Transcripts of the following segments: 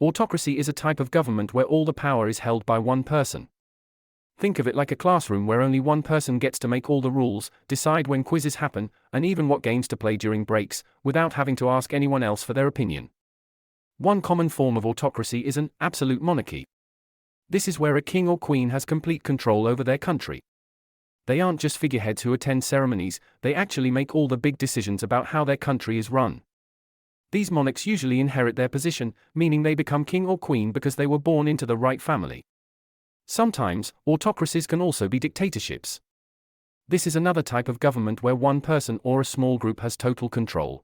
Autocracy is a type of government where all the power is held by one person. Think of it like a classroom where only one person gets to make all the rules, decide when quizzes happen, and even what games to play during breaks, without having to ask anyone else for their opinion. One common form of autocracy is an absolute monarchy. This is where a king or queen has complete control over their country. They aren't just figureheads who attend ceremonies, they actually make all the big decisions about how their country is run. These monarchs usually inherit their position, meaning they become king or queen because they were born into the right family. Sometimes, autocracies can also be dictatorships. This is another type of government where one person or a small group has total control.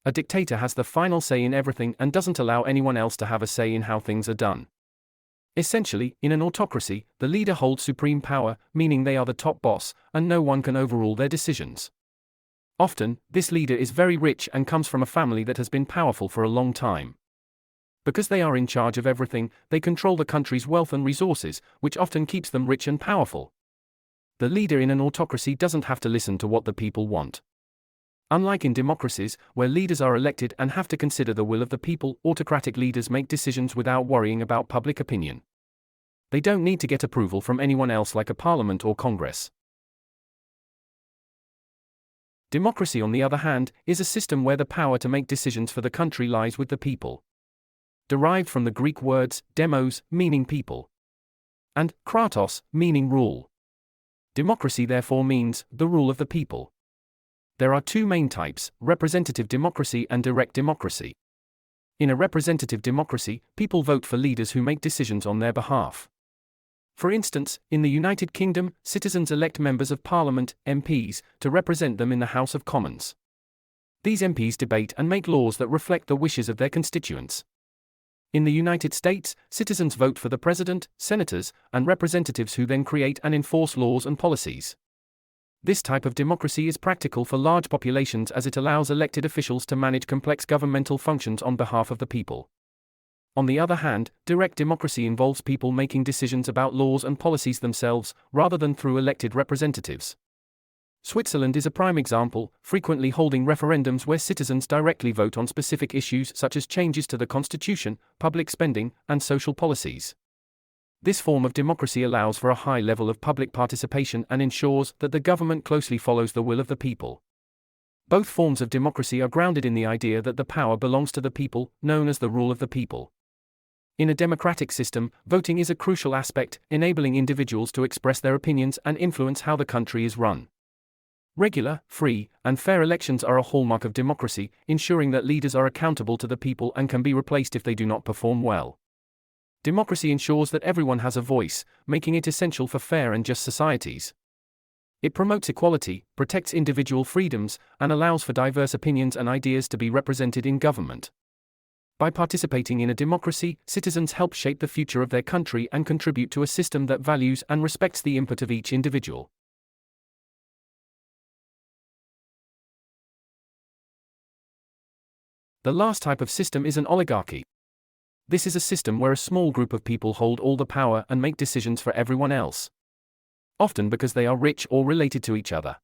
A dictator has the final say in everything and doesn't allow anyone else to have a say in how things are done. Essentially, in an autocracy, the leader holds supreme power, meaning they are the top boss, and no one can overrule their decisions. Often, this leader is very rich and comes from a family that has been powerful for a long time. Because they are in charge of everything, they control the country's wealth and resources, which often keeps them rich and powerful. The leader in an autocracy doesn't have to listen to what the people want. Unlike in democracies, where leaders are elected and have to consider the will of the people, autocratic leaders make decisions without worrying about public opinion. They don't need to get approval from anyone else like a parliament or Congress. Democracy, on the other hand, is a system where the power to make decisions for the country lies with the people. Derived from the Greek words demos, meaning people, and kratos, meaning rule. Democracy therefore means the rule of the people. There are two main types, representative democracy and direct democracy. In a representative democracy, people vote for leaders who make decisions on their behalf. For instance, in the United Kingdom, citizens elect members of Parliament, MPs, to represent them in the House of Commons. These MPs debate and make laws that reflect the wishes of their constituents. In the United States, citizens vote for the president, senators, and representatives who then create and enforce laws and policies. This type of democracy is practical for large populations as it allows elected officials to manage complex governmental functions on behalf of the people. On the other hand, direct democracy involves people making decisions about laws and policies themselves, rather than through elected representatives. Switzerland is a prime example, frequently holding referendums where citizens directly vote on specific issues such as changes to the constitution, public spending, and social policies. This form of democracy allows for a high level of public participation and ensures that the government closely follows the will of the people. Both forms of democracy are grounded in the idea that the power belongs to the people, known as the rule of the people. In a democratic system, voting is a crucial aspect, enabling individuals to express their opinions and influence how the country is run. Regular, free, and fair elections are a hallmark of democracy, ensuring that leaders are accountable to the people and can be replaced if they do not perform well. Democracy ensures that everyone has a voice, making it essential for fair and just societies. It promotes equality, protects individual freedoms, and allows for diverse opinions and ideas to be represented in government. By participating in a democracy, citizens help shape the future of their country and contribute to a system that values and respects the input of each individual. The last type of system is an oligarchy. This is a system where a small group of people hold all the power and make decisions for everyone else. Often because they are rich or related to each other.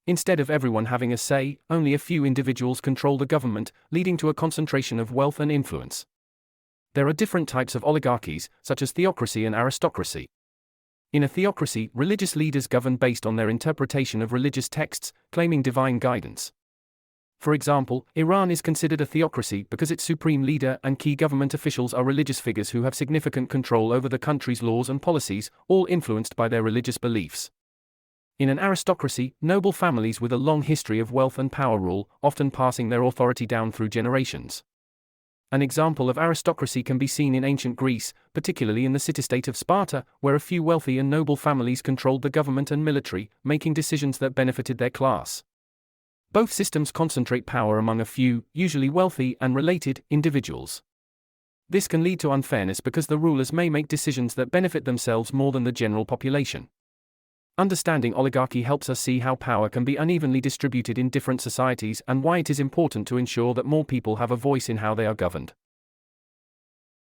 Instead of everyone having a say, only a few individuals control the government, leading to a concentration of wealth and influence. There are different types of oligarchies, such as theocracy and aristocracy. In a theocracy, religious leaders govern based on their interpretation of religious texts, claiming divine guidance. For example, Iran is considered a theocracy because its supreme leader and key government officials are religious figures who have significant control over the country's laws and policies, all influenced by their religious beliefs. In an aristocracy, noble families with a long history of wealth and power rule, often passing their authority down through generations. An example of aristocracy can be seen in ancient Greece, particularly in the city-state of Sparta, where a few wealthy and noble families controlled the government and military, making decisions that benefited their class. Both systems concentrate power among a few, usually wealthy and related, individuals. This can lead to unfairness because the rulers may make decisions that benefit themselves more than the general population. Understanding oligarchy helps us see how power can be unevenly distributed in different societies and why it is important to ensure that more people have a voice in how they are governed.